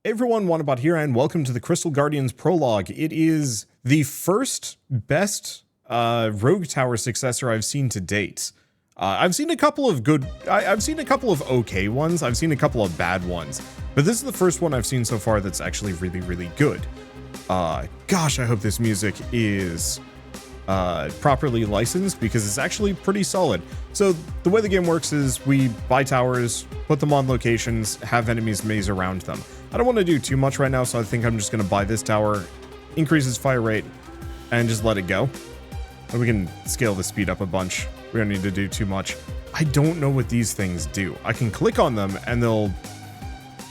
Hey everyone, Wanderbot here, and welcome to the Crystal Guardians Prologue. It is the first best rogue tower successor I've seen to date. I've seen a couple of I've seen a couple of okay ones, I've seen a couple of bad ones, but this is the first one I've seen so far that's actually really, really good. Gosh, I hope this music is properly licensed because it's actually pretty solid. So the way the game works is we buy towers, put them on locations, have enemies maze around them. I don't want to do too much right now, so I think I'm just going to buy this tower, increase its fire rate, and just let it go. And we can scale the speed up a bunch. We don't need to do too much. I don't know what these things do. I can click on them and they'll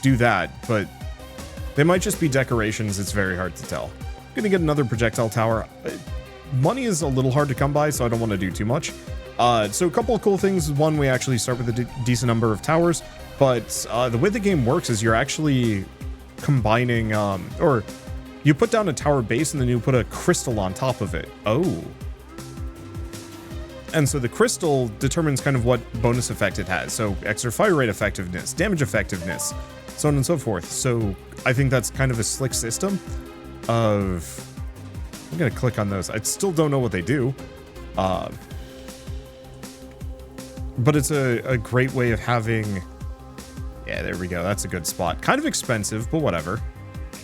do that, but they might just be decorations. It's very hard to tell. I'm going to get another projectile tower. Money is a little hard to come by, so I don't want to do too much. So a couple of cool things. One, we actually start with a decent number of towers, but the way the game works is you're actually combining, or you put down a tower base and then you put a crystal on top of it. Oh. And so the crystal determines kind of what bonus effect it has. So extra fire rate effectiveness, damage effectiveness, so on and so forth. So I think that's kind of a slick system of... I'm going to click on those. I still don't know what they do. But it's a great way of having... Yeah, there we go. That's a good spot. Kind of expensive, but whatever.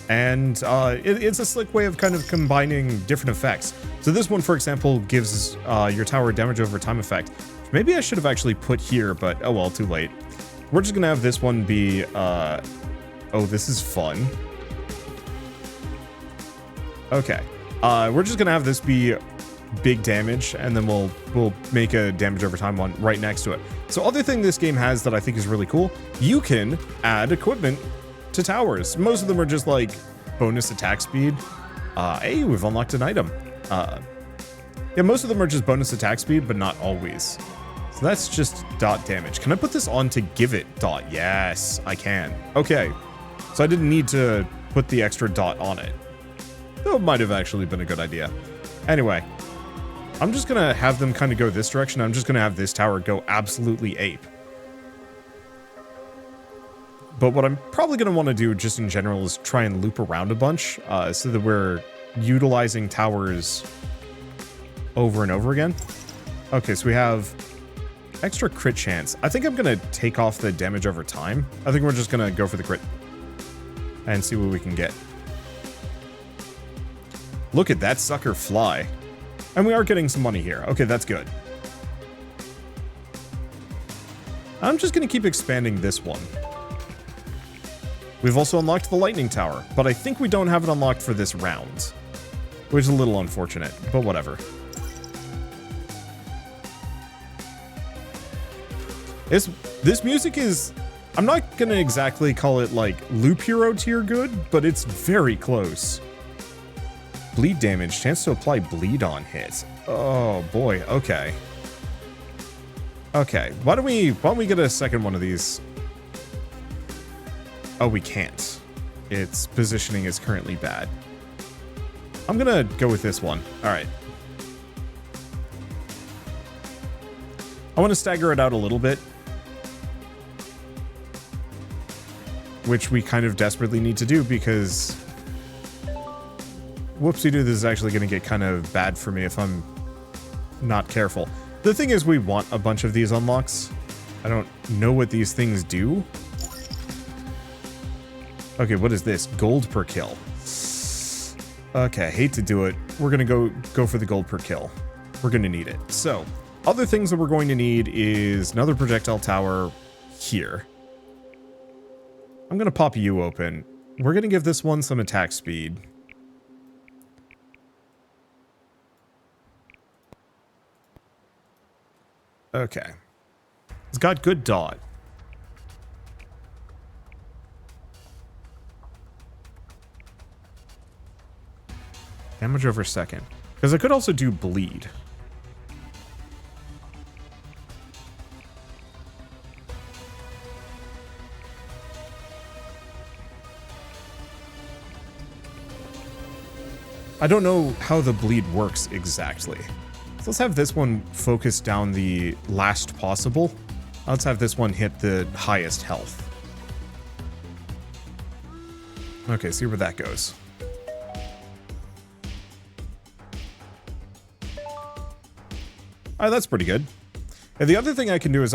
And it's a slick way of kind of combining different effects. So this one, for example, gives your tower damage over time effect. Maybe I should have actually put here, but oh well, too late. We're just going to have this one be... oh, this is fun. Okay. We're just going to have this be big damage, and then we'll make a damage over time one right next to it. So other thing this game has that I think is really cool, you can add equipment to towers. Most of them are just like bonus attack speed. Hey, we've unlocked an item. Yeah, most of them are just bonus attack speed, but not always. So that's just dot damage. Can I put this on to give it dot? Yes, I can. Okay, so I didn't need to put the extra dot on it. That might have actually been a good idea. Anyway, I'm just going to have them kind of go this direction. I'm just going to have this tower go absolutely ape. But what I'm probably going to want to do just in general is try and loop around a bunch so that we're utilizing towers over and over again. Okay, so we have extra crit chance. I think I'm going to take off the damage over time. I think we're just going to go for the crit and see what we can get. Look at that sucker fly. And we are getting some money here. Okay, that's good. I'm just going to keep expanding this one. We've also unlocked the lightning tower, but I think we don't have it unlocked for this round, which is a little unfortunate, but whatever. This music is... I'm not going to exactly call it like loop hero tier good, but it's very close. Bleed damage, chance to apply bleed on hit. Oh boy, okay. Okay, why don't we get a second one of these? Oh, we can't. Its positioning is currently bad. I'm gonna go with this one. All right. I want to stagger it out a little bit, which we kind of desperately need to do because whoopsie-doo, this is actually going to get kind of bad for me if I'm not careful. The thing is, we want a bunch of these unlocks. I don't know what these things do. Okay, what is this? Gold per kill. Okay, hate to do it. We're going to go for the gold per kill. We're going to need it. So, other things that we're going to need is another projectile tower here. I'm going to pop you open. We're going to give this one some attack speed. Okay. It's got good dot. Damage over second. Because I could also do bleed. I don't know how the bleed works exactly. Let's have this one focus down the last possible. Let's have this one hit the highest health. Okay, see where that goes. Alright, that's pretty good. And the other thing I can do is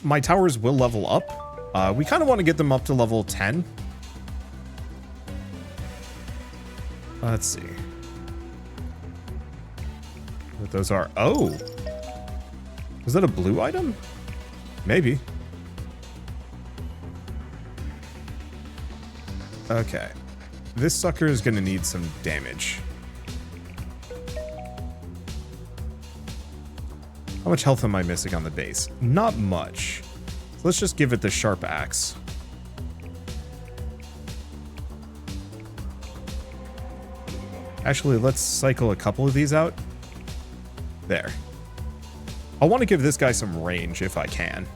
my towers will level up. We kind of want to get them up to level 10. Let's see. What those are. Oh! Was that a blue item? Maybe. Okay. This sucker is going to need some damage. How much health am I missing on the base? Not much. So let's just give it the sharp axe. Actually, let's cycle a couple of these out. There. I want to give this guy some range if I can.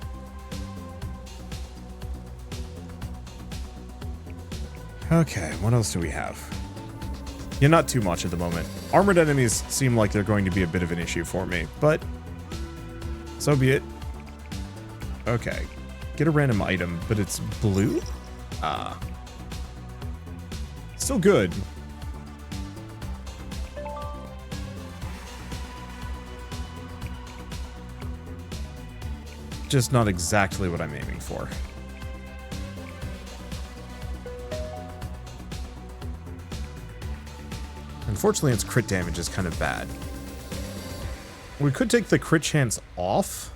Okay, what else do we have? Yeah, not too much at the moment. Armored enemies seem like they're going to be a bit of an issue for me, but so be it. Okay, get a random item, but it's blue? Ah. Still good. Just not exactly what I'm aiming for. Unfortunately, its crit damage is kind of bad. We could take the crit chance off.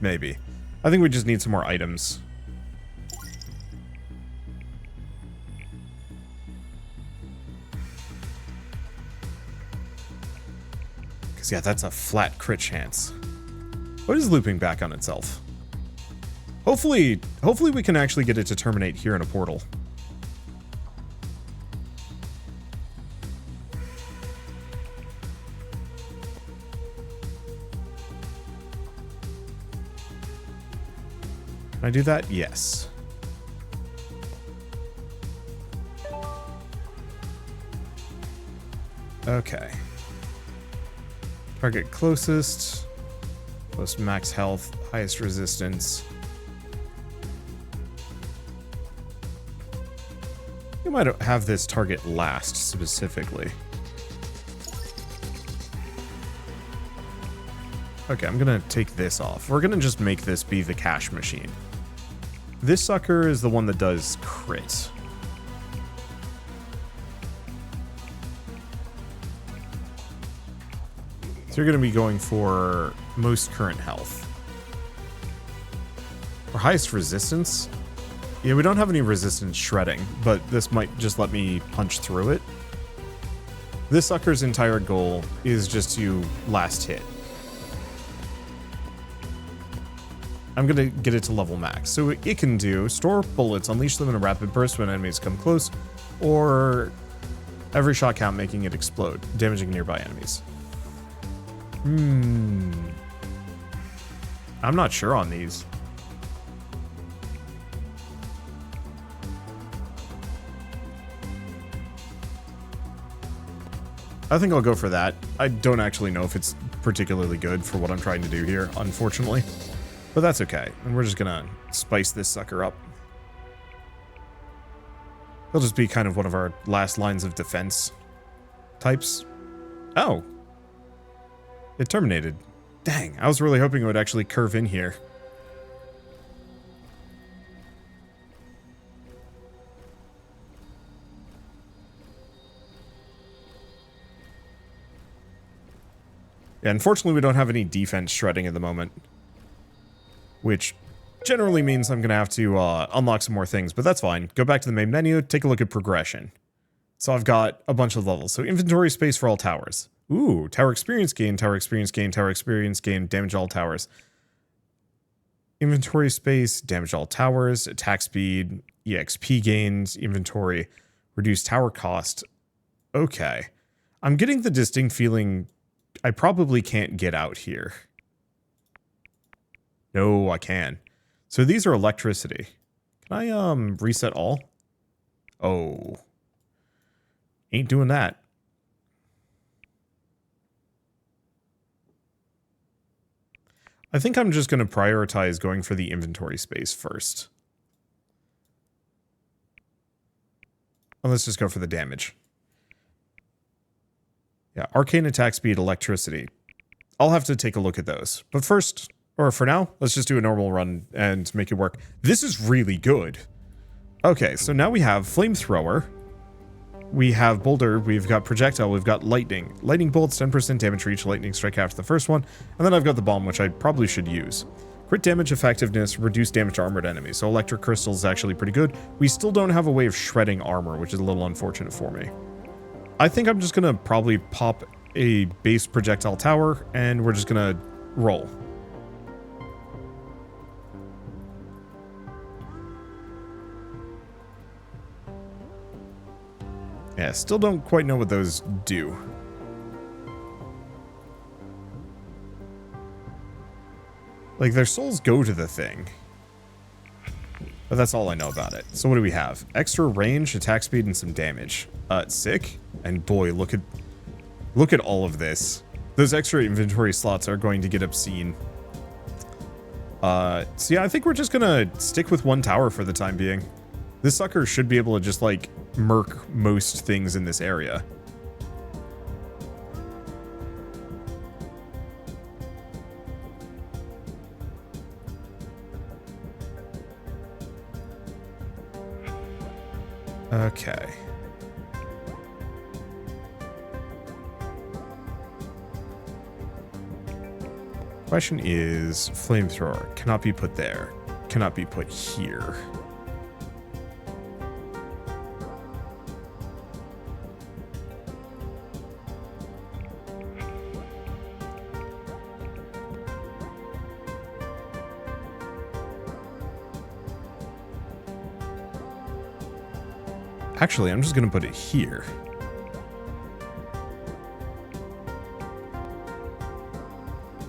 Maybe. I think we just need some more items. Because, yeah, that's a flat crit chance. What is looping back on itself? Hopefully we can actually get it to terminate here in a portal. Can I do that? Yes. Okay. Target closest. Most max health. Highest resistance. You might have this target last, specifically. Okay, I'm gonna take this off. We're gonna just make this be the cash machine. This sucker is the one that does crit. So you're gonna be going for most current health. Or highest resistance? Yeah, we don't have any resistance shredding, but this might just let me punch through it. This sucker's entire goal is just to last hit. I'm gonna get it to level max. So it can do store bullets, unleash them in a rapid burst when enemies come close, or every shot count making it explode, damaging nearby enemies. I'm not sure on these. I think I'll go for that. I don't actually know if it's particularly good for what I'm trying to do here, unfortunately. But that's okay. And we're just gonna spice this sucker up. He'll just be kind of one of our last lines of defense types. Oh. It terminated. Dang, I was really hoping it would actually curve in here. Yeah, unfortunately we don't have any defense shredding at the moment. Which generally means I'm going to have to unlock some more things, but that's fine. Go back to the main menu, take a look at progression. So I've got a bunch of levels. So inventory space for all towers. Ooh, tower experience gain, tower experience gain, tower experience gain, damage all towers. Inventory space, damage all towers, attack speed, EXP gains, inventory, reduce tower cost. Okay. I'm getting the distinct feeling I probably can't get out here. No, I can. So these are electricity. Can I reset all? Oh. Ain't doing that. I think I'm just going to prioritize going for the inventory space first. And let's just go for the damage. Yeah, arcane attack speed, electricity. I'll have to take a look at those. But first, or for now, let's just do a normal run and make it work. This is really good. Okay, so now we have flamethrower. We have boulder, we've got projectile, we've got lightning. Lightning bolts, 10% damage for each lightning strike after the first one. And then I've got the bomb, which I probably should use. Crit damage effectiveness, reduced damage to armored enemies. So electric crystal is actually pretty good. We still don't have a way of shredding armor, which is a little unfortunate for me. I think I'm just going to probably pop a base projectile tower, and we're just going to roll. Yeah, still don't quite know what those do. Like, their souls go to the thing. But that's all I know about it. So what do we have? Extra range, attack speed, and some damage. Sick. And boy, look at all of this. Those extra inventory slots are going to get obscene. So yeah, I think we're just gonna stick with one tower for the time being. This sucker should be able to just, like, murk most things in this area. Okay. Question is, flamethrower cannot be put there, cannot be put here. Actually, I'm just going to put it here.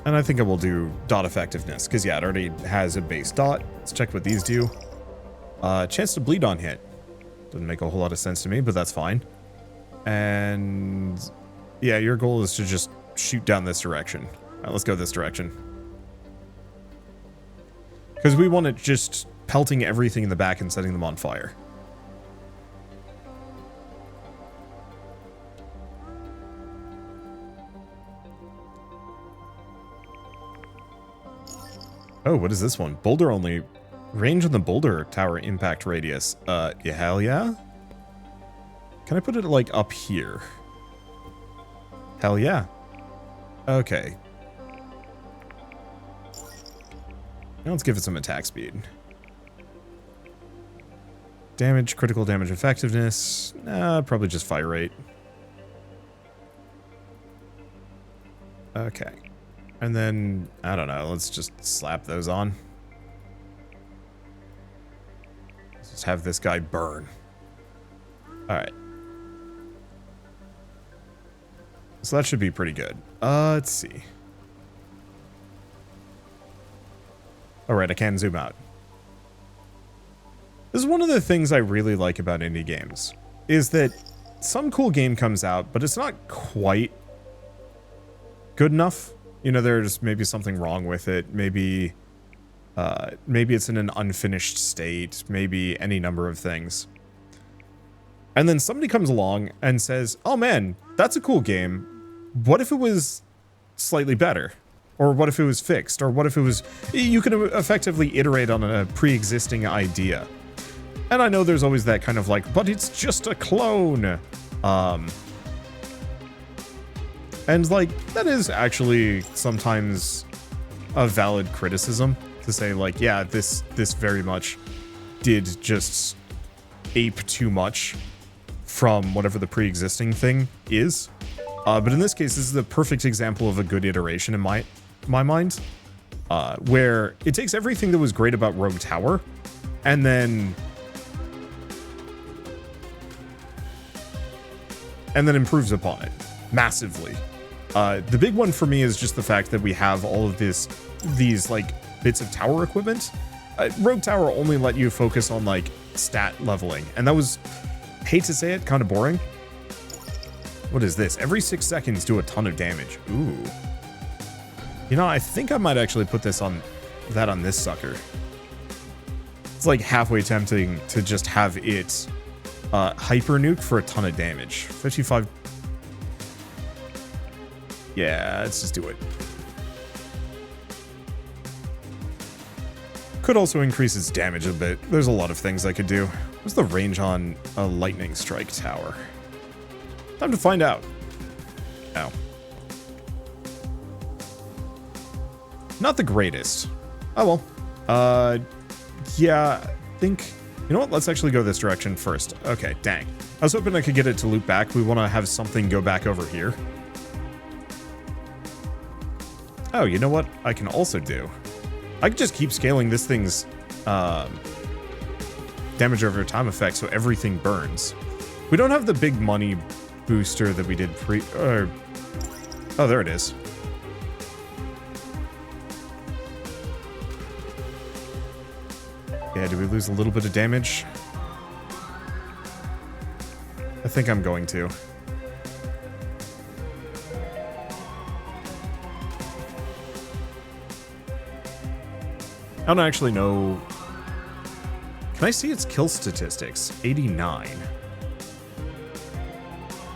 And I think I will do dot effectiveness, because yeah, it already has a base dot. Let's check what these do. Chance to bleed on hit. Doesn't make a whole lot of sense to me, but that's fine. And yeah, your goal is to just shoot down this direction. All right, let's go this direction. Because we want it just pelting everything in the back and setting them on fire. Oh, what is this one? Boulder only. Range on the boulder tower impact radius. Yeah, hell yeah? Can I put it, like, up here? Hell yeah. Okay. Now let's give it some attack speed. Damage, critical damage effectiveness. Probably just fire rate. Okay. And then, I don't know, let's just slap those on. Let's just have this guy burn. Alright. So that should be pretty good. Let's see. Alright, I can zoom out. This is one of the things I really like about indie games, is that some cool game comes out, but it's not quite good enough. You know, there's maybe something wrong with it. Maybe it's in an unfinished state. Maybe any number of things. And then somebody comes along and says, oh man, that's a cool game. What if it was slightly better? Or what if it was fixed? Or what if it was... You can effectively iterate on a pre-existing idea. And I know there's always that kind of like, but it's just a clone. And, like, that is actually sometimes a valid criticism to say, like, yeah, this very much did just ape too much from whatever the pre-existing thing is. But in this case, this is the perfect example of a good iteration in my mind, where it takes everything that was great about Rogue Tower and then improves upon it massively. The big one for me is just the fact that we have all of these like bits of tower equipment. Rogue Tower only let you focus on like stat leveling, and that was, hate to say it, kind of boring. What is this? Every 6 seconds do a ton of damage. Ooh. You know, I think I might actually put this on this sucker. It's like halfway tempting to just have it hyper nuke for a ton of damage. 55. Yeah, let's just do it. Could also increase its damage a bit. There's a lot of things I could do. What's the range on a lightning strike tower? Time to find out. Ow. Not the greatest. Oh well. Yeah, I think... You know what? Let's actually go this direction first. Okay, dang. I was hoping I could get it to loop back. We want to have something go back over here. Oh, you know what I can also do? I could just keep scaling this thing's damage over time effect so everything burns. We don't have the big money booster that we did oh, there it is. Yeah, did we lose a little bit of damage? I think I'm going to. I don't actually know. Can I see its kill statistics? 89.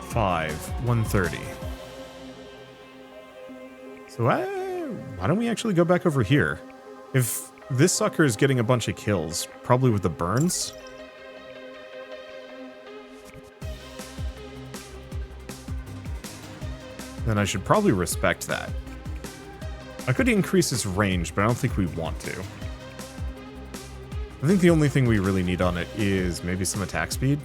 5. 130. So why don't we actually go back over here? If this sucker is getting a bunch of kills, probably with the burns. Then I should probably respect that. I could increase its range, but I don't think we want to. I think the only thing we really need on it is maybe some attack speed.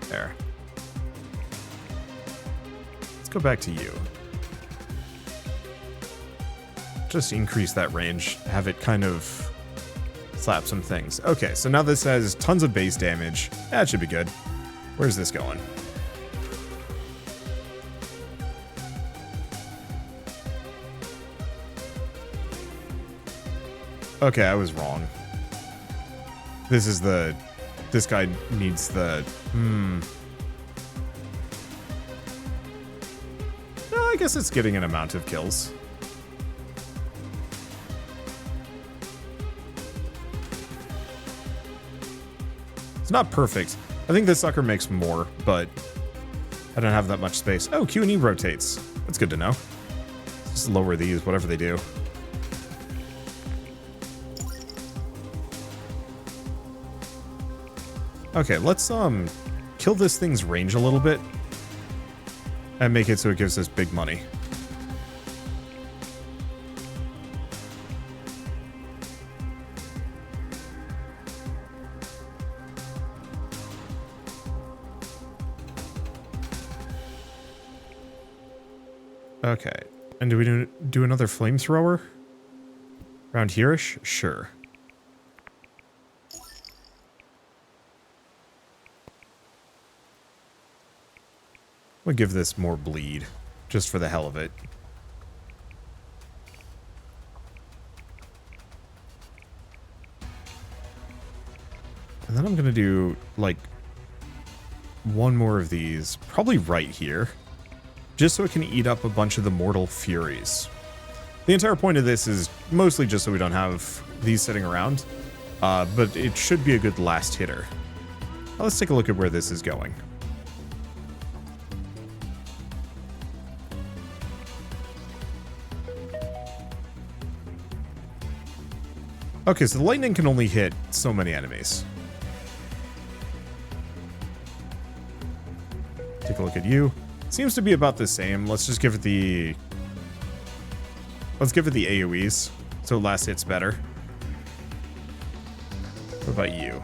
There. Let's go back to you. Just increase that range, have it kind of slap some things. Okay, so now this has tons of base damage. That should be good. Where's this going? Okay, I was wrong. This guy needs the... No, I guess it's getting an amount of kills. It's not perfect. I think this sucker makes more, but I don't have that much space. Oh, Q&E rotates. That's good to know. Just lower these, whatever they do. Okay, let's kill this thing's range a little bit and make it so it gives us big money. Okay, and do we do another flamethrower? Around here-ish? Sure. We'll give this more bleed, just for the hell of it. And then I'm gonna do, like, one more of these, probably right here, just so it can eat up a bunch of the Mortal Furies. The entire point of this is mostly just so we don't have these sitting around, but it should be a good last hitter. Now let's take a look at where this is going. Okay, so the lightning can only hit so many enemies. Take a look at you. Seems to be about the same. Let's just give it the... Let's give it the AoEs, so last hit's better. What about you?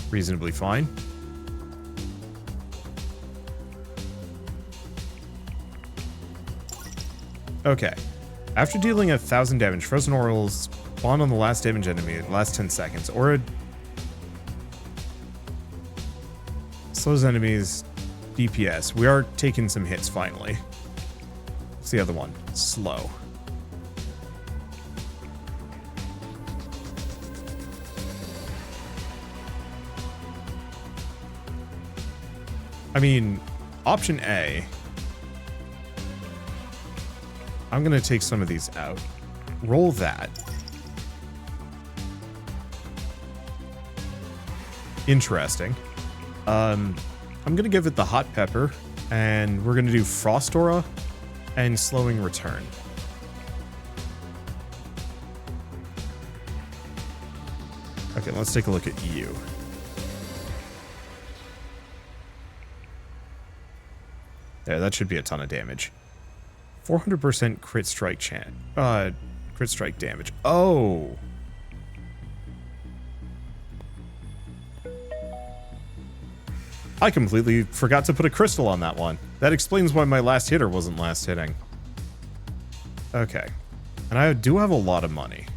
Reasonably fine. Okay. After dealing 1,000 damage, frozen orals spawn on the last damage enemy in the last 10 seconds. Or slows enemies DPS. We are taking some hits finally. What's the other one? Slow. I mean, option A. I'm going to take some of these out. Roll that. Interesting. I'm going to give it the hot pepper, and we're going to do Frost Aura and slowing return. Okay, let's take a look at you. There, that should be a ton of damage. 400% crit strike crit strike damage. Oh. I completely forgot to put a crystal on that one. That explains why my last hitter wasn't last hitting. Okay. And I do have a lot of money.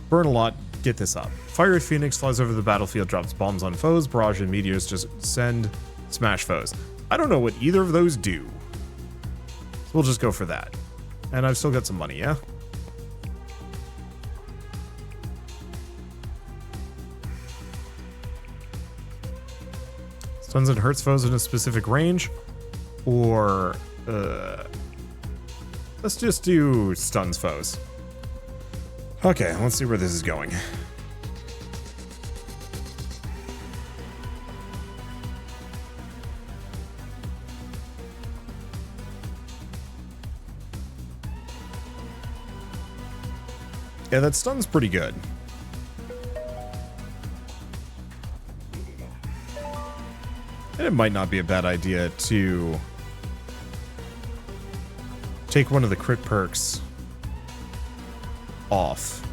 Burn a lot, get this up. Fiery Phoenix flies over the battlefield, drops bombs on foes, barrage and meteors just send, smash foes. I don't know what either of those do. So we'll just go for that. And I've still got some money, yeah? Stuns and hurts foes in a specific range. Or, let's just do stuns foes. Okay, let's see where this is going. Yeah, that stun's pretty good. And it might not be a bad idea to take one of the crit perks off.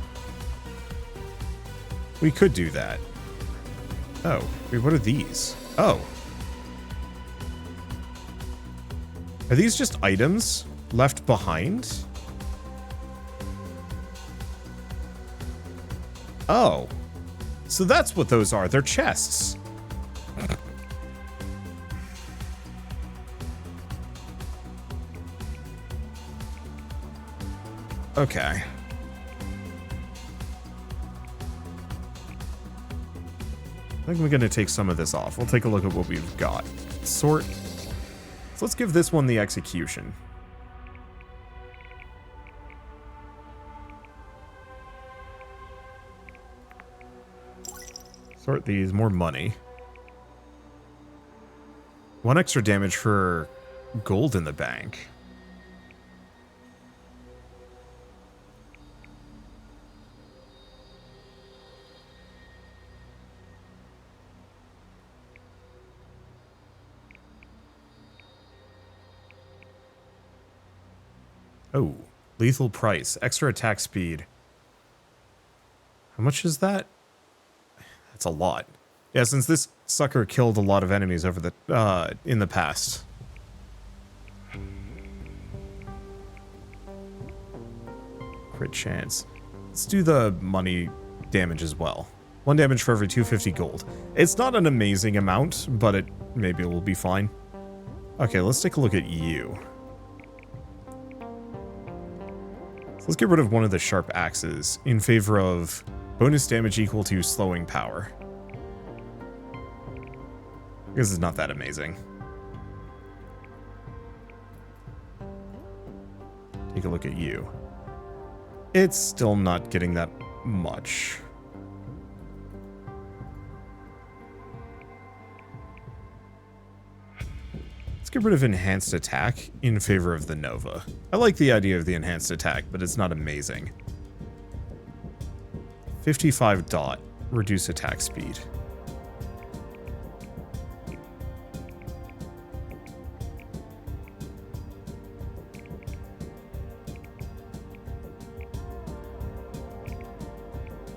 We could do that. Oh, wait, what are these? Oh. Are these just items left behind? Oh. So that's what those are. They're chests. Okay. I think we're going to take some of this off. We'll take a look at what we've got. Sort. So let's give this one the execution. Sort these. More money. 1 extra damage for gold in the bank. Oh, lethal price, extra attack speed. How much is that? That's a lot. Yeah, since this sucker killed a lot of enemies over the in the past. Crit chance. Let's do the money damage as well. 1 damage for every 250 gold. It's not an amazing amount, but maybe it will be fine. Okay, let's take a look at you. Let's get rid of one of the sharp axes in favor of bonus damage equal to slowing power. This is not that amazing. Take a look at you. It's still not getting that much. Get rid of enhanced attack in favor of the Nova. I like the idea of the enhanced attack, but it's not amazing. 55 dot, reduce attack speed.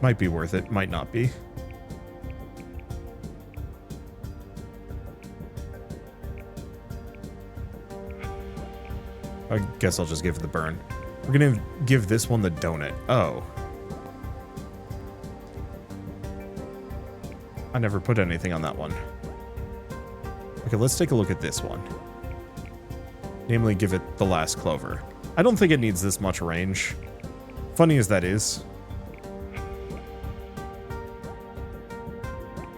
Might be worth it, might not be. I guess I'll just give it the burn. We're gonna give this one the donut. Oh. I never put anything on that one. Okay, let's take a look at this one. Namely, give it the last clover. I don't think it needs this much range. Funny as that is.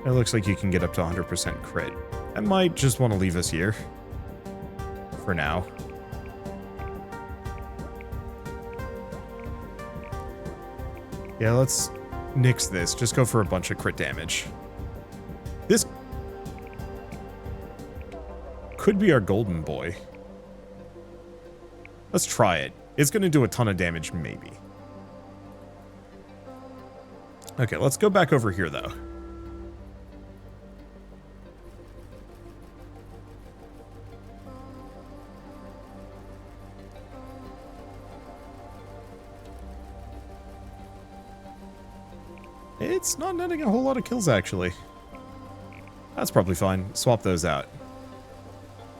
It looks like you can get up to 100% crit. I might just want to leave us here. For now. Yeah, let's nix this. Just go for a bunch of crit damage. This could be our golden boy. Let's try it. It's going to do a ton of damage, maybe. Okay, let's go back over here, though. It's not netting a whole lot of kills, actually. That's probably fine. Swap those out.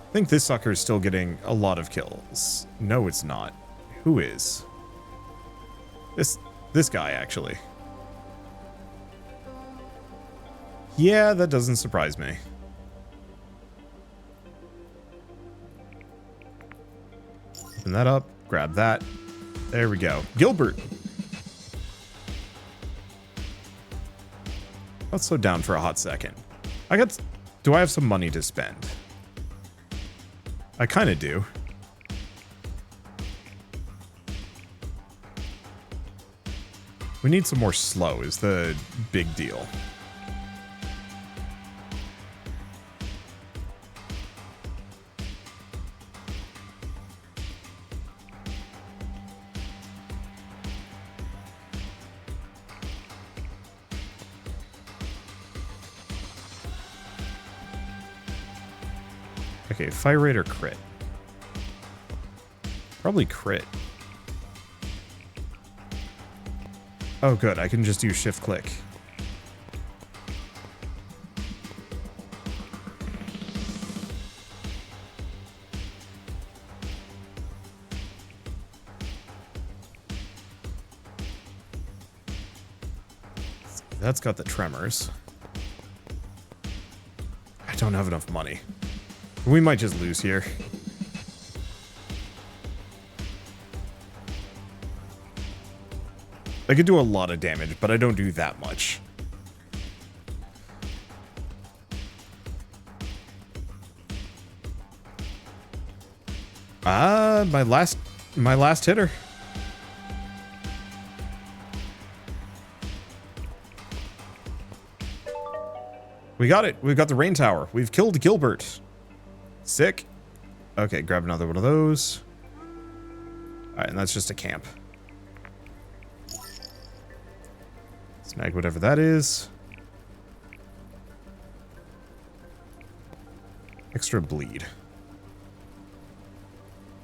I think this sucker is still getting a lot of kills. No, it's not. Who is? This guy, actually. Yeah, that doesn't surprise me. Open that up. Grab that. There we go. Gilbert. Let's slow down for a hot second. Do I have some money to spend? I kind of do. We need some more slow is the big deal. Okay, fire rate or crit? Probably crit. Oh, good. I can just use shift click. That's got the tremors. I don't have enough money. We might just lose here. I could do a lot of damage, but I don't do that much. My last hitter. We got it. We've got the rain tower. We've killed Gilbert. Sick. Okay, grab another one of those. Alright, and that's just a camp. Snag whatever that is. Extra bleed.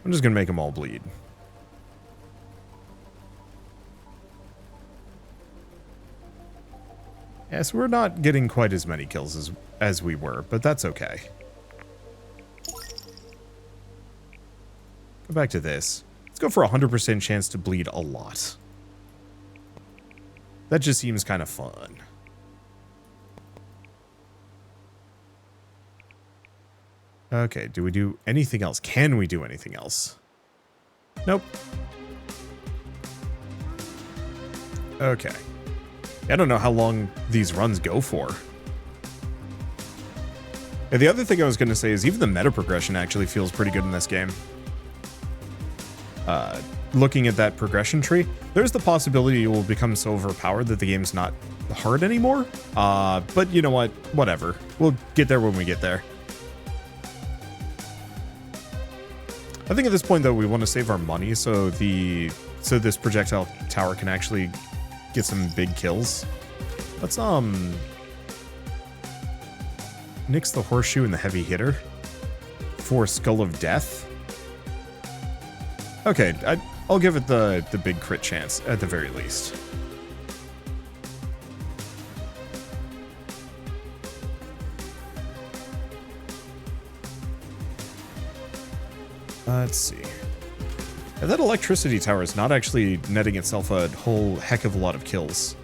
I'm just gonna make them all bleed. Yes, we're not getting quite as many kills as we were, but that's okay. Go back to this. Let's go for a 100% chance to bleed a lot. That just seems kind of fun. Okay, do we do anything else? Can we do anything else? Nope. Okay. I don't know how long these runs go for. And the other thing I was going to say is even the meta progression actually feels pretty good in this game. Looking at that progression tree, there's the possibility it will become so overpowered that the game's not hard anymore. But you know what? Whatever. We'll get there when we get there. I think at this point, though, we want to save our money so this projectile tower can actually get some big kills. Let's nix the horseshoe and the heavy hitter for Skull of Death. Okay, I'll give it the big crit chance at the very least. Let's see. And that electricity tower is not actually netting itself a whole heck of a lot of kills.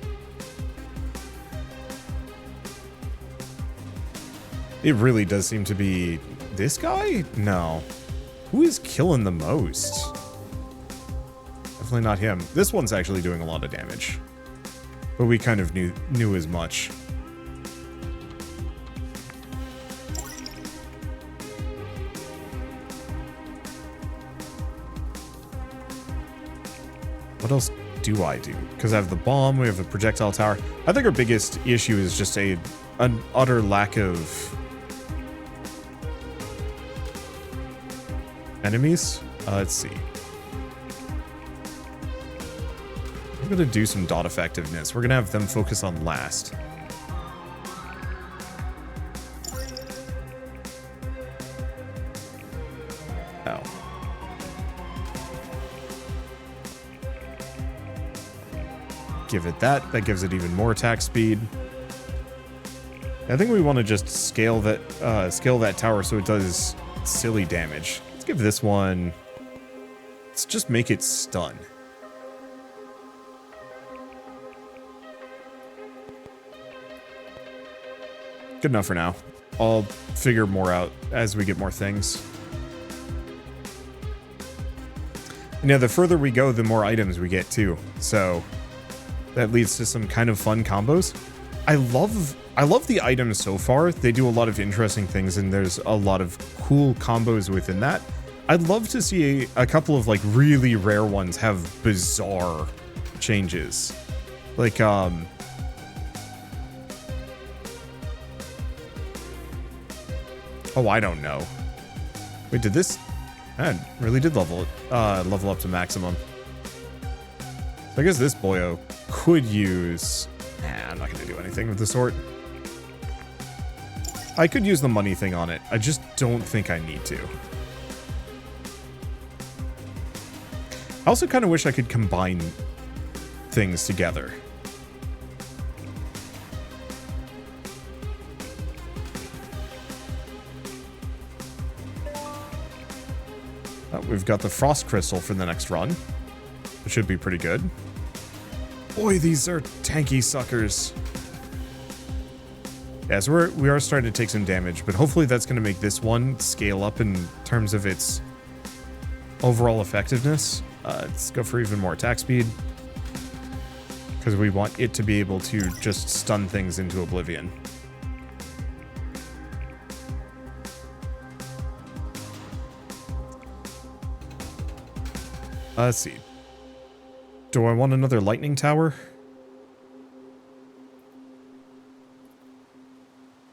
It really does seem to be this guy? No. Who is killing the most? Definitely not him. This one's actually doing a lot of damage. But we kind of knew as much. What else do I do? Because I have the bomb, we have a projectile tower. I think our biggest issue is just an utter lack of enemies. Let's see. I'm going to do some dot effectiveness. We're going to have them focus on last. Oh. Give it that. That gives it even more attack speed. I think we want to just scale that tower so it does silly damage. Let's give this one... Let's just make it stun. Good enough for now. I'll figure more out as we get more things. And yeah, the further we go, the more items we get too. So that leads to some kind of fun combos. I love the items so far. They do a lot of interesting things, and there's a lot of cool combos within that. I'd love to see a couple of like really rare ones have bizarre changes. Like oh, I don't know. Wait, did this? I really did level up to maximum. So I guess this boyo could use... Nah, I'm not going to do anything of the sort. I could use the money thing on it. I just don't think I need to. I also kind of wish I could combine things together. We've got the frost crystal for the next run, which should be pretty good. Boy, these are tanky suckers. Yeah, so we are starting to take some damage, but hopefully that's going to make this one scale up in terms of its overall effectiveness. Let's go for even more attack speed, because we want it to be able to just stun things into oblivion. Let's see. Do I want another lightning tower?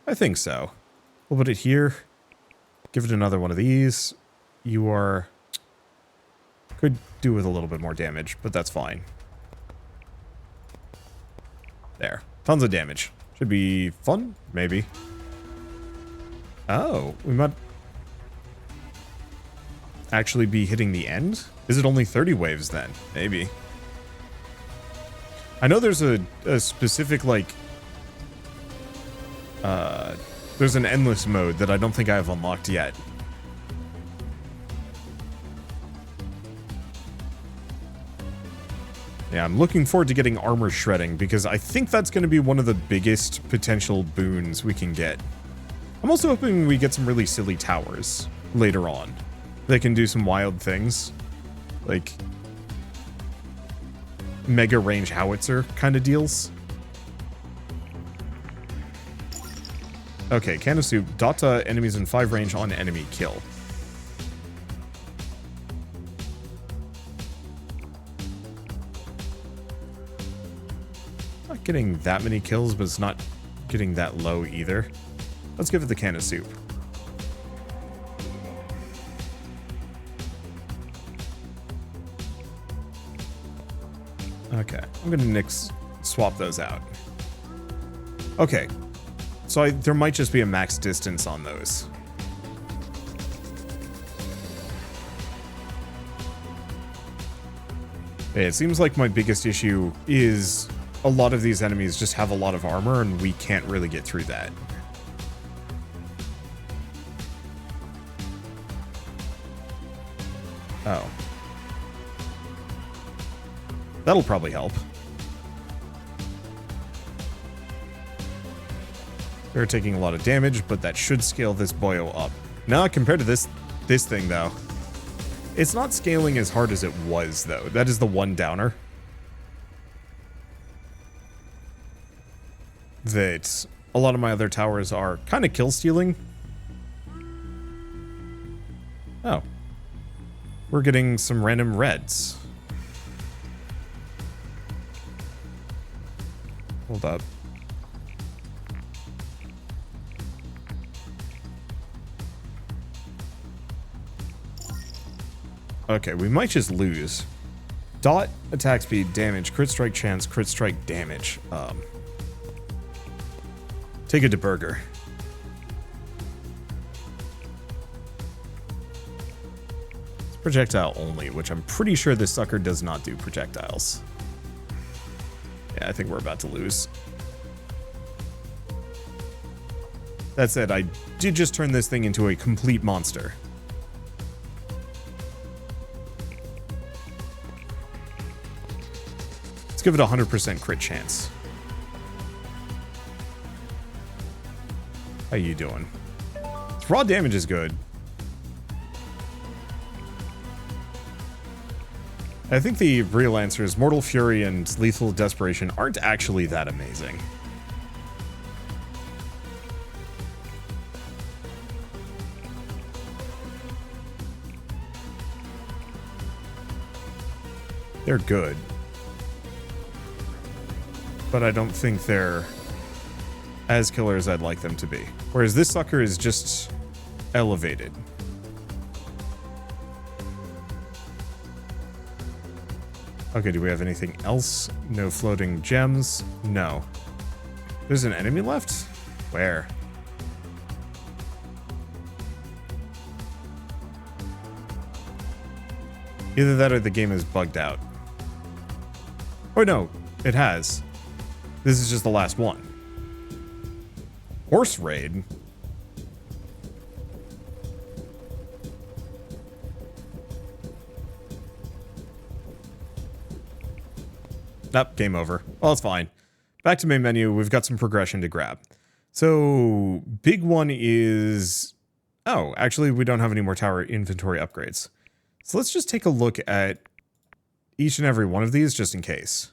I think so. We'll put it here. Give it another one of these. You are... Could do with a little bit more damage, but that's fine. There. Tons of damage. Should be fun, maybe. Oh, we might actually be hitting the end? Is it only 30 waves then? Maybe. I know there's a specific, like... there's an endless mode that I don't think I have unlocked yet. Yeah, I'm looking forward to getting armor shredding, because I think that's going to be one of the biggest potential boons we can get. I'm also hoping we get some really silly towers later on. They can do some wild things. Like... mega range howitzer kind of deals. Okay, can of soup. Dot enemies in 5 range on enemy kill. Not getting that many kills, but it's not getting that low either. Let's give it the can of soup. Okay, I'm gonna swap those out. Okay, so there might just be a max distance on those. Okay, it seems like my biggest issue is a lot of these enemies just have a lot of armor and we can't really get through that. Oh. That'll probably help. They're taking a lot of damage, but that should scale this boyo up. Now, compared to this thing, though, it's not scaling as hard as it was, though. That is the one downer. That a lot of my other towers are kind of kill stealing. Oh. We're getting some random reds. Hold up. Okay, we might just lose. Dot, attack speed, damage, crit strike chance, crit strike damage. Take it to Burger. It's projectile only, which I'm pretty sure this sucker does not do projectiles. Yeah, I think we're about to lose. That said, I did just turn this thing into a complete monster. Let's give it a 100% crit chance. How you doing? Its raw damage is good. I think the real answers, Mortal Fury and Lethal Desperation, aren't actually that amazing. They're good. But I don't think they're as killer as I'd like them to be. Whereas this sucker is just elevated. Okay, do we have anything else? No floating gems? No. There's an enemy left? Where? Either that or the game is bugged out. Oh no, it has. This is just the last one. Horse raid? Nope, game over. Well, it's fine. Back to main menu, we've got some progression to grab. So, big one is... Oh, actually, we don't have any more tower inventory upgrades. So let's just take a look at each and every one of these, just in case.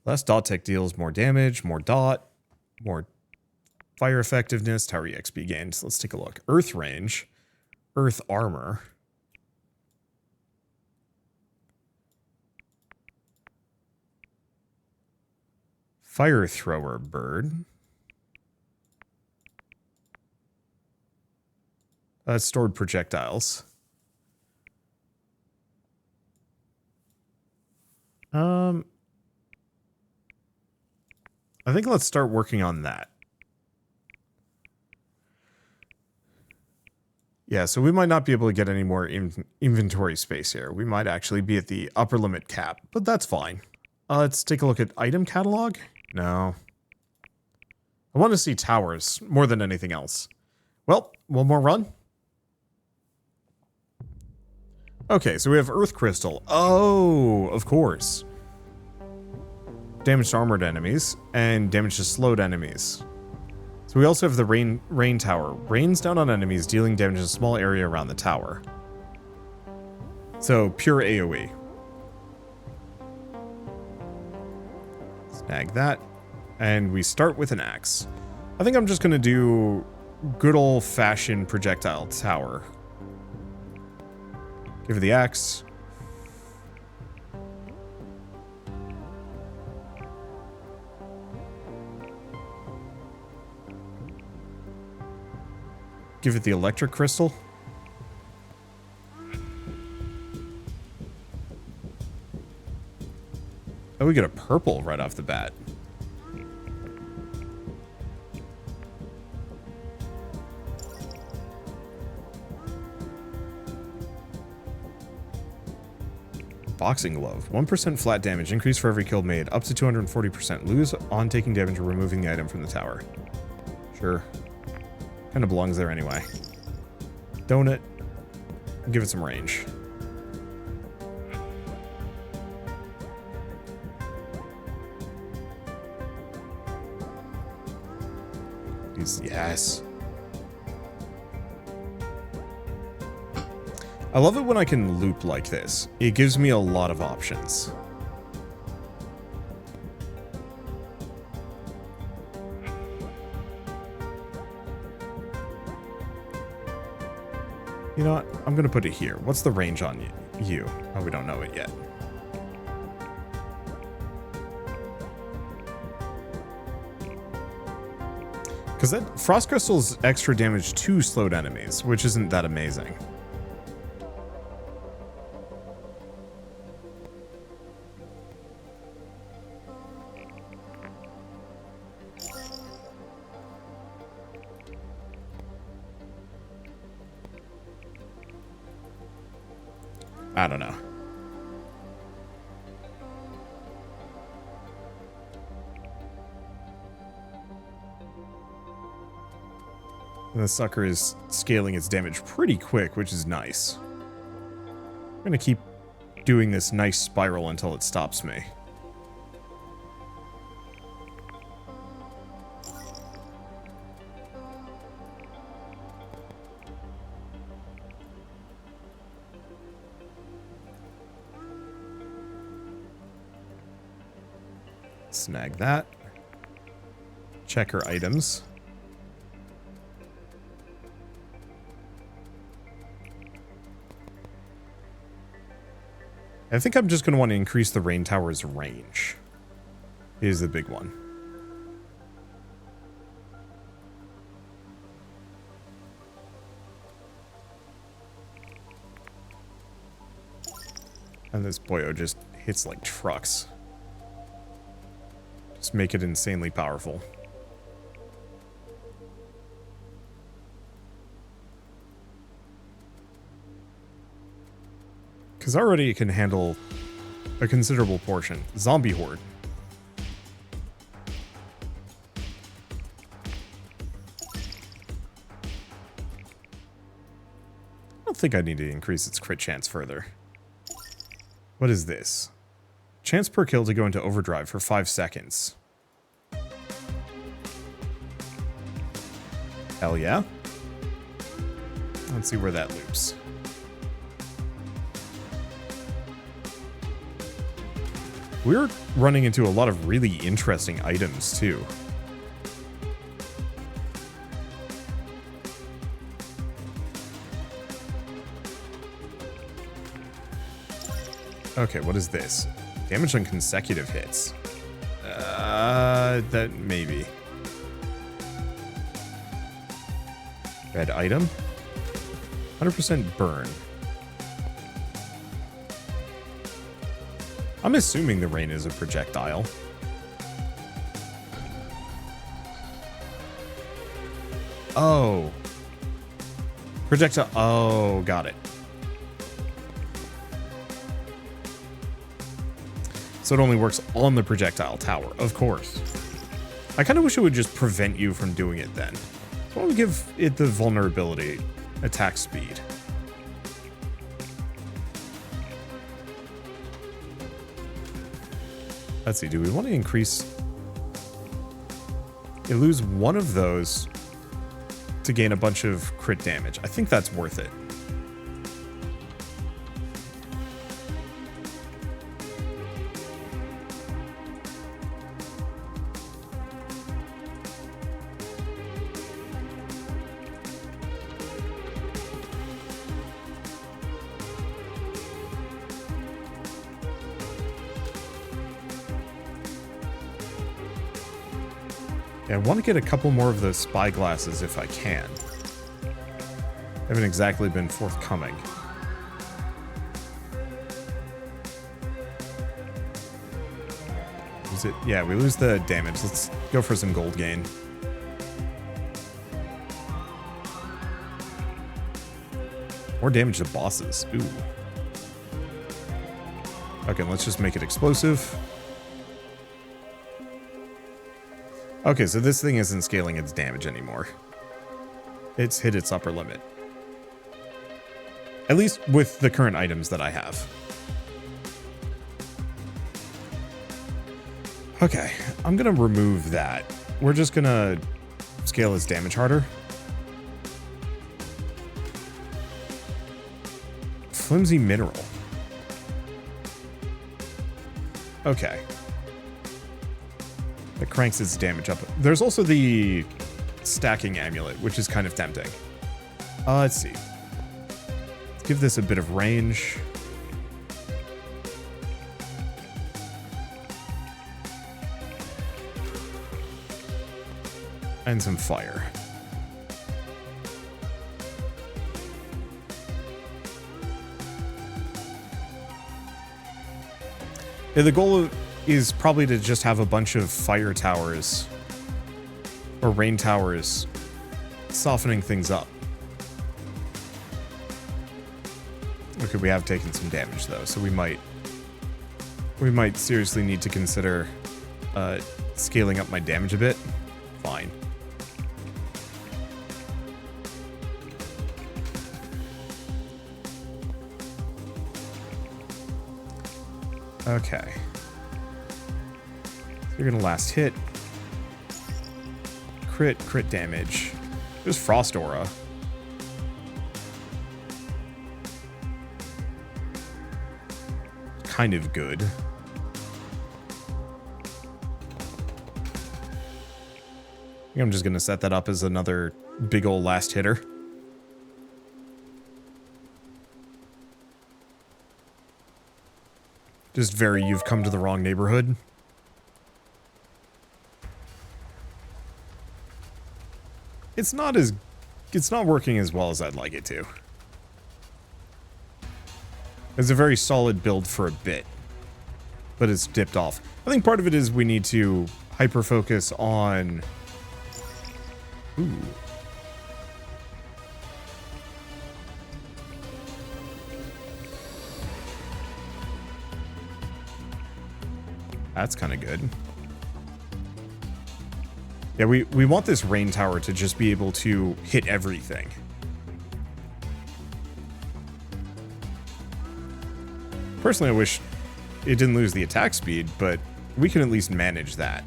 Less dot tech deals more damage, more dot, more fire effectiveness, tower EXP gains. Let's take a look. Earth range, earth armor. Fire thrower bird. Stored projectiles. I think let's start working on that. Yeah, so we might not be able to get any more inventory space here. We might actually be at the upper limit cap, but that's fine. Let's take a look at item catalog. No. I want to see towers more than anything else. Well, one more run. Okay, so we have Earth Crystal. Oh, of course. Damage to armored enemies, and damage to slowed enemies. So we also have the rain tower. Rains down on enemies, dealing damage in a small area around the tower. So, pure AoE. Snag that. And we start with an axe. I think I'm just going to do good old-fashioned projectile tower. Give her the axe. Give it the electric crystal. Oh, we get a purple right off the bat. Boxing glove. 1% flat damage. Increase for every kill made. Up to 240%. Lose on taking damage or removing the item from the tower. Sure. Kind of belongs there anyway. Donut. Give it some range. Yes. I love it when I can loop like this. It gives me a lot of options. You know what? I'm going to put it here. What's the range on you? Oh, we don't know it yet. Because that Frost Crystal's extra damage to slowed enemies, which isn't that amazing. I don't know. And the sucker is scaling its damage pretty quick, which is nice. I'm going to keep doing this nice spiral until it stops me. Snag that. Check her items. I think I'm just going to want to increase the rain tower's range. Is the big one. And this boyo just hits like trucks. Just make it insanely powerful. Because already it can handle a considerable portion. Zombie horde. I don't think I need to increase its crit chance further. What is this? Chance per kill to go into overdrive for 5 seconds. Hell yeah. Let's see where that loops. We're running into a lot of really interesting items, too. Okay, what is this? Damage on consecutive hits. That maybe. Red item. 100% burn. I'm assuming the rain is a projectile. Oh. Projectile. Oh, got it. So it only works on the projectile tower, of course. I kind of wish it would just prevent you from doing it then. So why don't we give it the vulnerability, attack speed. Let's see, do we want to increase... You lose one of those to gain a bunch of crit damage. I think that's worth it. I want to get a couple more of those spy glasses if I can. Haven't exactly been forthcoming. Is it? Yeah, we lose the damage. Let's go for some gold gain. More damage to bosses. Ooh. Okay, let's just make it explosive. Okay, so this thing isn't scaling its damage anymore. It's hit its upper limit. At least with the current items that I have. Okay, I'm gonna remove that. We're just gonna scale its damage harder. Flimsy mineral. Okay. That cranks its damage up. There's also the stacking amulet, which is kind of tempting. Let's see. Let's give this a bit of range. And some fire. Yeah, the goal is probably to just have a bunch of fire towers or rain towers softening things up. Okay, we have taken some damage though, so we might seriously need to consider scaling up my damage a bit. Fine. Okay. You're gonna last hit. Crit damage. There's Frost Aura. Kind of good. I think I'm just gonna set that up as another big ol' last hitter. Just very, you've come to the wrong neighborhood. It's not working as well as I'd like it to. It's a very solid build for a bit, but it's dipped off. I think part of it is we need to hyper-focus on... Ooh. That's kind of good. Yeah, we want this rain tower to just be able to hit everything. Personally, I wish it didn't lose the attack speed, but we can at least manage that.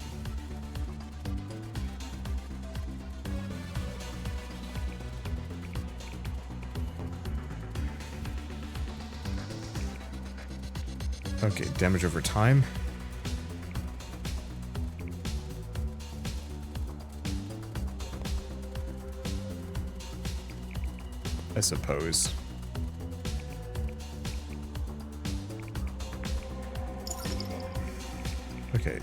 Okay, damage over time. I suppose. Okay.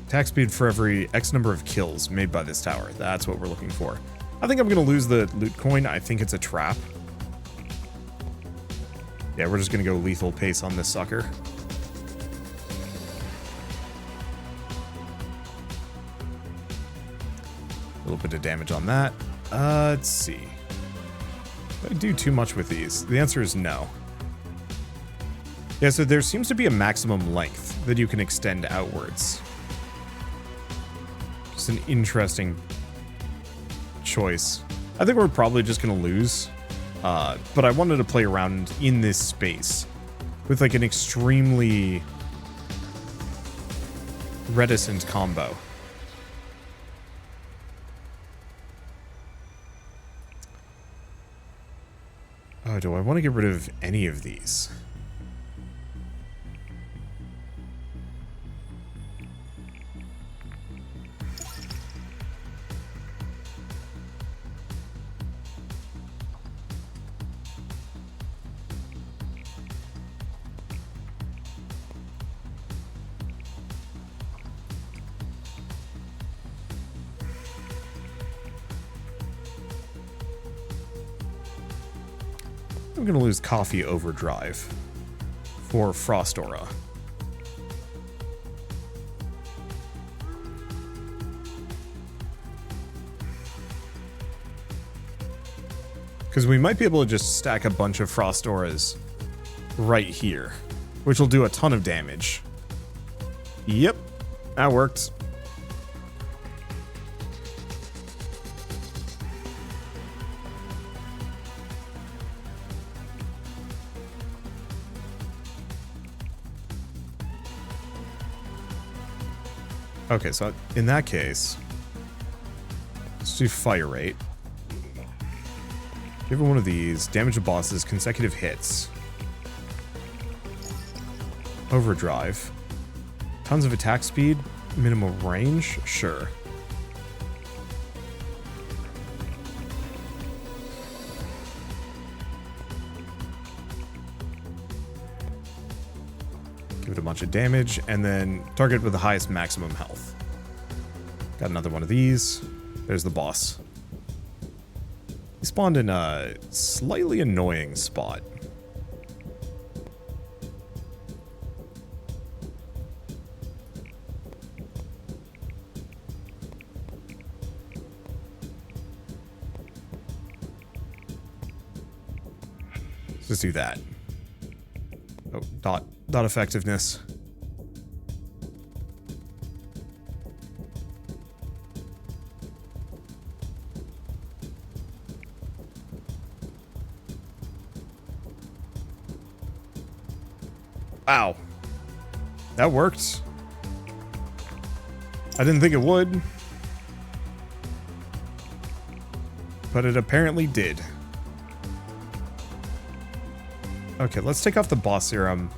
Attack speed for every X number of kills made by this tower. That's what we're looking for. I think I'm going to lose the loot coin. I think it's a trap. Yeah, we're just going to go lethal pace on this sucker. A little bit of damage on that. Let's see. Did I do too much with these? The answer is no. Yeah, so there seems to be a maximum length that you can extend outwards. Just an interesting choice. I think we're probably just going to lose. But I wanted to play around in this space with like an extremely reticent combo. Oh, do I want to get rid of any of these? I'm going to lose Coffee Overdrive for Frost Aura. Because we might be able to just stack a bunch of Frost Auras right here, which will do a ton of damage. Yep, that worked. Okay, so in that case, let's do Fire Rate. Give her one of these. Damage to bosses, consecutive hits. Overdrive. Tons of attack speed, minimum range, sure. Give it a bunch of damage, and then target with the highest maximum health. Got another one of these. There's the boss. He spawned in a slightly annoying spot. Let's do that. Oh, dot effectiveness. Wow. That worked. I didn't think it would. But it apparently did. Okay, let's take off the boss serum.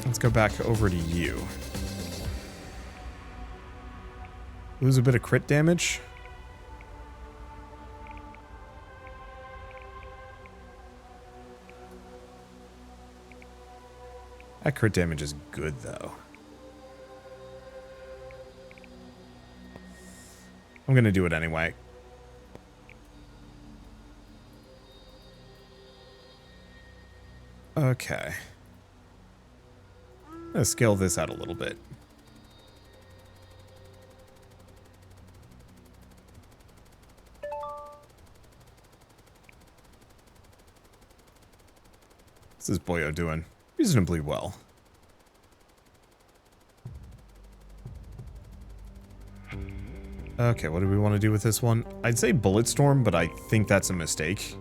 Let's go back over to you. Lose a bit of crit damage. That crit damage is good, though. I'm gonna do it anyway. Okay. I'm gonna scale this out a little bit. What's this boyo doing? Reasonably well. Okay, what do we want to do with this one? I'd say Bullet Storm, but I think that's a mistake.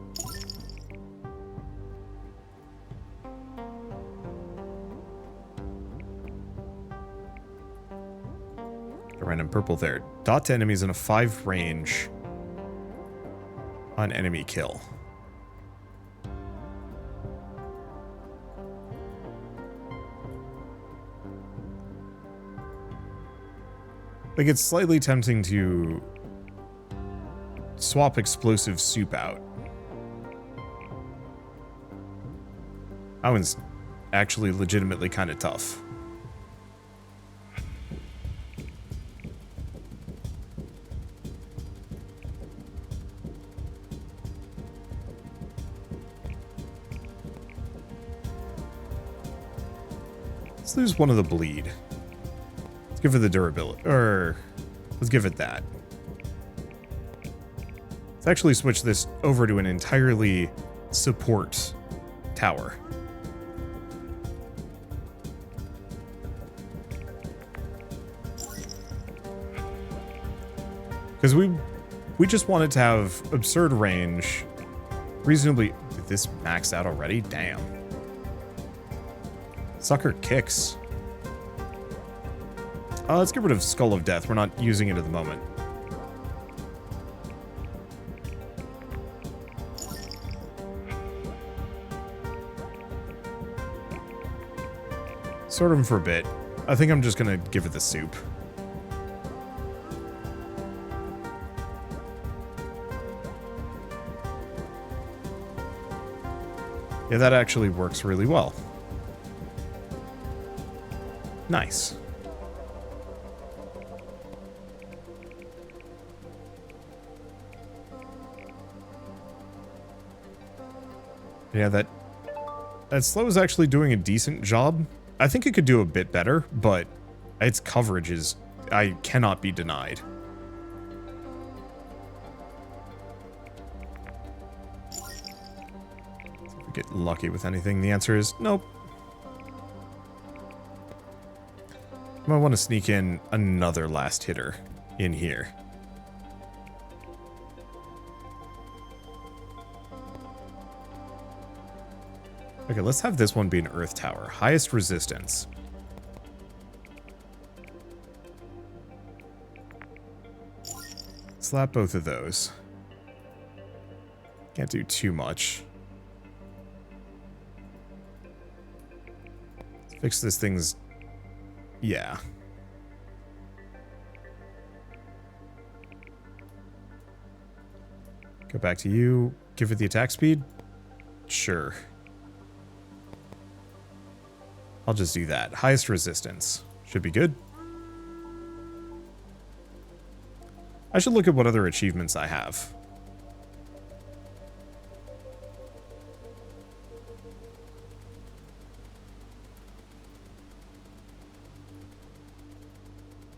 A random purple there. Dot to enemies in a 5 range on enemy kill. Like, it's slightly tempting to swap explosive soup out. That one's actually legitimately kind of tough. Let's lose one of the bleed. Let's give it the durability, or let's give it that. Let's actually switch this over to an entirely support tower. Because we just wanted to have absurd range, reasonably... Did this max out already? Damn. Sucker kicks. Let's get rid of Skull of Death. We're not using it at the moment. Sort him for a bit. I think I'm just gonna give it the soup. Yeah, that actually works really well. Nice. Yeah, that slow is actually doing a decent job. I think it could do a bit better, but its coverage is... I cannot be denied. If we get lucky with anything, the answer is nope. I might want to sneak in another last hitter in here. Okay, let's have this one be an Earth Tower. Highest resistance. Slap both of those. Can't do too much. Let's fix this thing's... Yeah. Go back to you. Give it the attack speed? Sure. I'll just do that. Highest resistance. Should be good. I should look at what other achievements I have.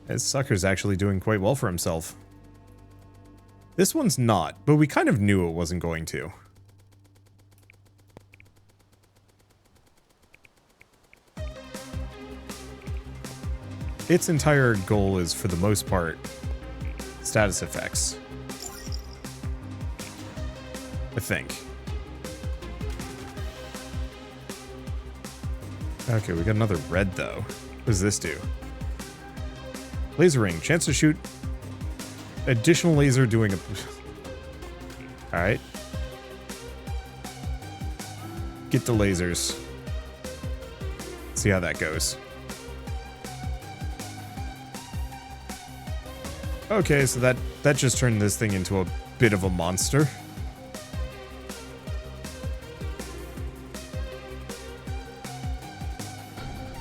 As Sucker's actually doing quite well for himself. This one's not, but we kind of knew it wasn't going to. Its entire goal is, for the most part, status effects. I think. Okay, we got another red, though. What does this do? Laser ring. Chance to shoot additional laser doing a... Alright. Get the lasers. See how that goes. Okay, so that just turned this thing into a bit of a monster.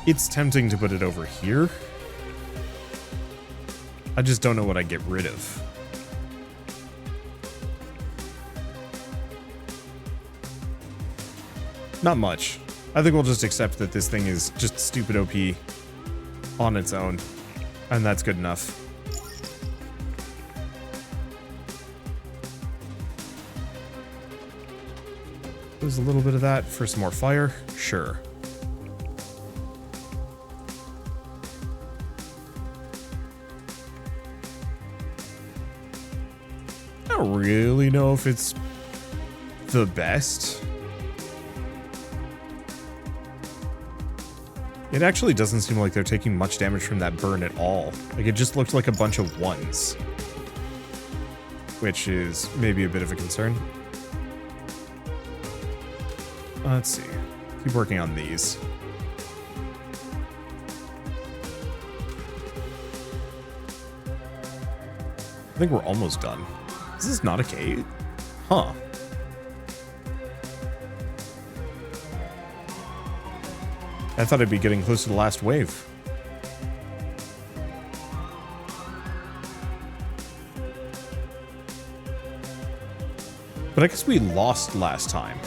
It's tempting to put it over here. I just don't know what I get rid of. Not much. I think we'll just accept that this thing is just stupid OP on its own. And that's good enough. There's a little bit of that for some more fire. Sure. I don't really know if it's the best. It actually doesn't seem like they're taking much damage from that burn at all. Like, it just looked like a bunch of ones. Which is maybe a bit of a concern. Let's see. Keep working on these. I think we're almost done. Is this not a cave? Huh. I thought I'd be getting close to the last wave. But I guess we lost last time.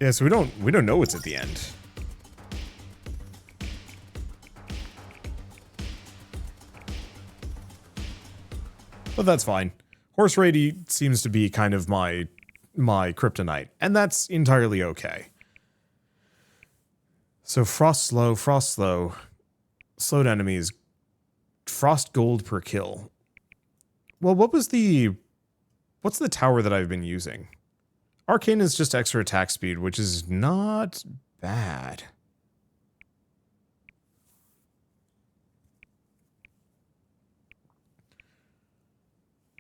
Yeah, so we don't know what's at the end. But that's fine. Horse raid seems to be kind of my kryptonite, and that's entirely okay. So frost slow, slowed enemies, frost gold per kill. Well, what's the tower that I've been using? Arcane is just extra attack speed, which is not bad.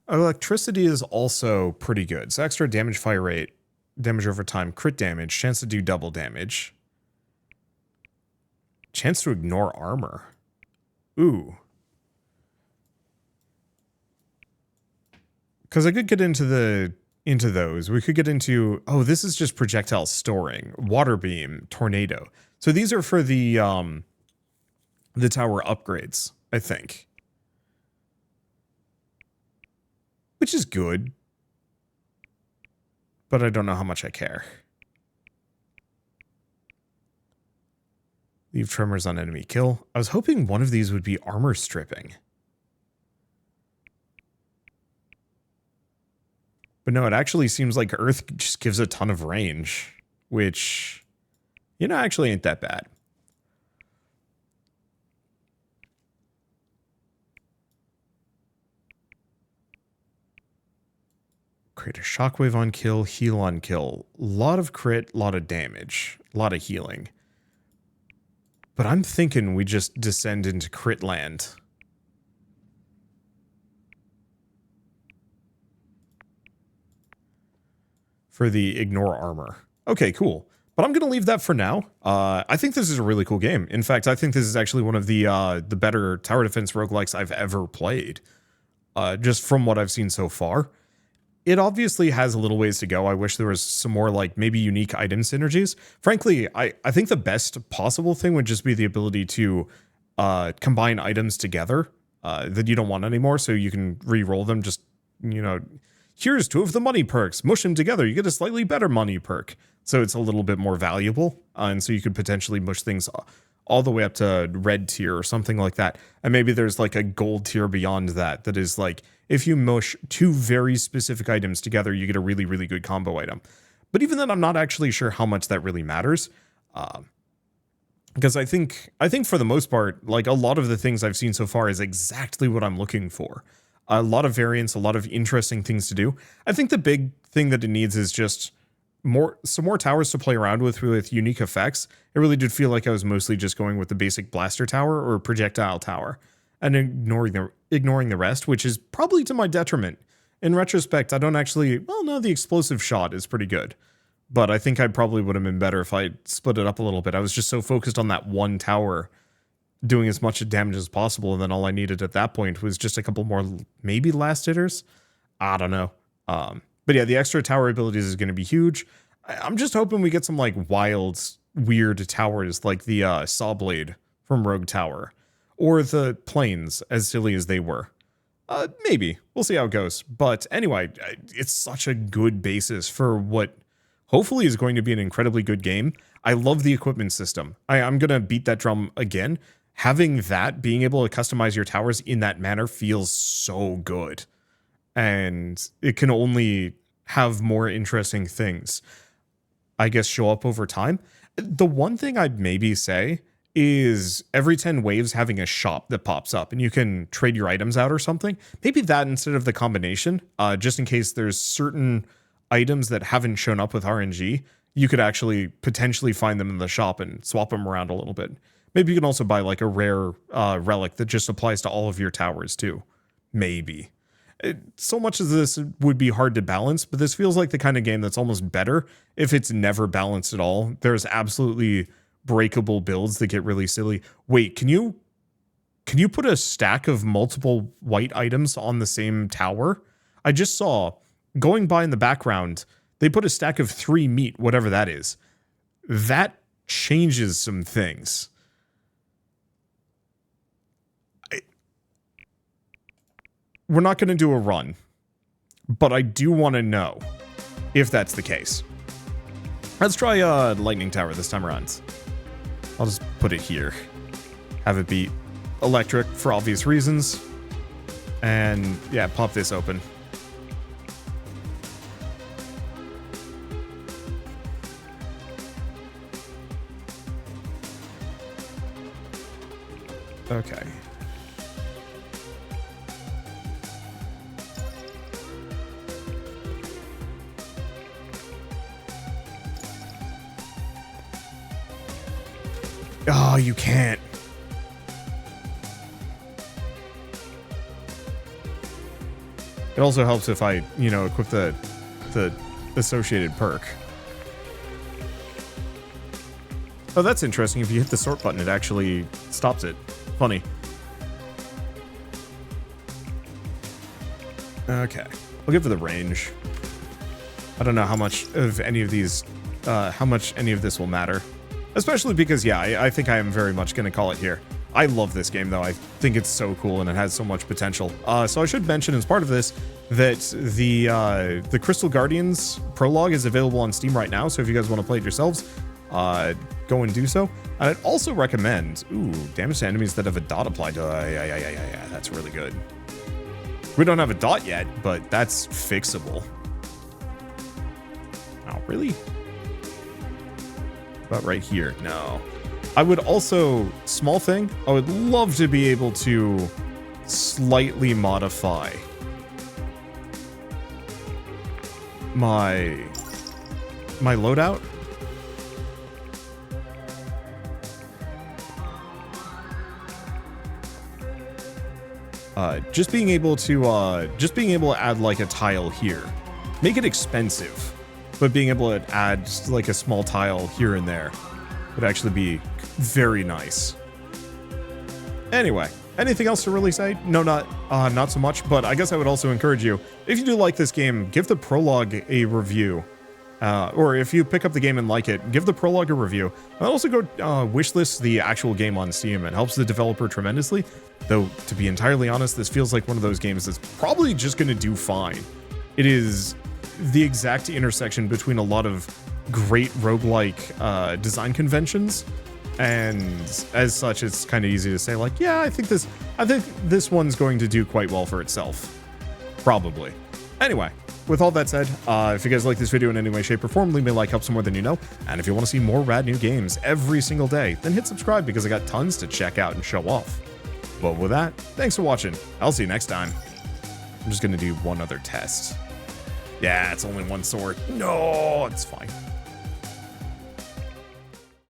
Electricity is also pretty good. So extra damage fire rate, damage over time, crit damage, chance to do double damage. Chance to ignore armor. Ooh. Because I could get into those. We could get into, oh, this is just projectile storing, water beam, tornado. So these are for the tower upgrades, I think. Which is good. But I don't know how much I care. Leave tremors on enemy kill. I was hoping one of these would be armor stripping. But no, it actually seems like Earth just gives a ton of range, which, you know, actually ain't that bad. Create a shockwave on kill, heal on kill. A lot of crit, a lot of damage, a lot of healing. But I'm thinking we just descend into crit land. For the ignore armor. Okay, cool. But I'm going to leave that for now. I think this is a really cool game. In fact, I think this is actually one of the better tower defense roguelikes I've ever played. just from what I've seen so far. It obviously has a little ways to go. I wish there was some more like maybe unique item synergies. Frankly, I think the best possible thing would just be the ability to combine items together that you don't want anymore, so you can re-roll them. Just, you know, here's 2 of the money perks, mush them together, you get a slightly better money perk, so it's a little bit more valuable, and so you could potentially mush things all the way up to red tier or something like that. And maybe there's like a gold tier beyond that that is like, if you mush 2 very specific items together, you get a really, really good combo item. But even then, I'm not actually sure how much that really matters. Because I think for the most part, like a lot of the things I've seen so far is exactly what I'm looking for. A lot of variants, a lot of interesting things to do. I think the big thing that it needs is just some more towers to play around with unique effects. It really did feel like I was mostly just going with the basic blaster tower or projectile tower and ignoring the rest, which is probably to my detriment. In retrospect, I don't actually, well, no, the explosive shot is pretty good, but I think I probably would have been better if I split it up a little bit. I was just so focused on that one tower doing as much damage as possible, and then all I needed at that point was just a couple more, maybe last hitters? I don't know. But yeah, the extra tower abilities is going to be huge. I'm just hoping we get some like wild, weird towers like the Sawblade from Rogue Tower, or the planes, as silly as they were. Maybe. We'll see how it goes. But anyway, it's such a good basis for what hopefully is going to be an incredibly good game. I love the equipment system. I'm going to beat that drum again. Having that, being able to customize your towers in that manner feels so good. And it can only have more interesting things, I guess, show up over time. The one thing I'd maybe say is every 10 waves having a shop that pops up and you can trade your items out or something. Maybe that instead of the combination, just in case there's certain items that haven't shown up with RNG, you could actually potentially find them in the shop and swap them around a little bit. Maybe you can also buy like a rare relic that just applies to all of your towers too. Maybe. So much of this would be hard to balance, but this feels like the kind of game that's almost better if it's never balanced at all. There's absolutely breakable builds that get really silly. Wait, can you put a stack of multiple white items on the same tower? I just saw, going by in the background, they put a stack of 3 meat, whatever that is. That changes some things. We're not going to do a run, but I do want to know if that's the case. Let's try Lightning Tower this time around. I'll just put it here. Have it be electric for obvious reasons. And yeah, pop this open. Okay. Oh, you can't. It also helps if I, equip the associated perk. Oh, that's interesting. If you hit the sort button, it actually stops it. Funny. Okay. We'll give it the range. I don't know how much of any of these, how much any of this will matter. Especially because, yeah, I think I am very much going to call it here. I love this game, though. I think it's so cool and it has so much potential. So I should mention as part of this that the Crystal Guardians Prologue is available on Steam right now. So if you guys want to play it yourselves, go and do so. I'd also recommend, damage to enemies that have a dot applied to, yeah, that's really good. We don't have a dot yet, but that's fixable. Oh, really? About right here? No. I would also, small thing, I would love to be able to slightly modify my loadout. Just being able to add like a tile here, make it expensive, but being able to add like a small tile here and there would actually be very nice. Anyway, Anything else to really say? No, not so much, but I guess I would also encourage you, if you do like this game, give the Prologue a review. Or if you pick up the game and like it, give the Prologue a review. And also go wishlist the actual game on Steam. It helps the developer tremendously. Though, to be entirely honest, this feels like one of those games that's probably just going to do fine. It is the exact intersection between a lot of great roguelike design conventions, and as such, it's kind of easy to say, like, yeah, I think this one's going to do quite well for itself. Probably. Anyway, with all that said, if you guys like this video in any way, shape, or form, leave me a like, helps more than you know. And if you want to see more rad new games every single day, then hit subscribe because I got tons to check out and show off. But with that, thanks for watching. I'll see you next time. I'm just going to do one other test. Yeah, it's only one sword. No, it's fine.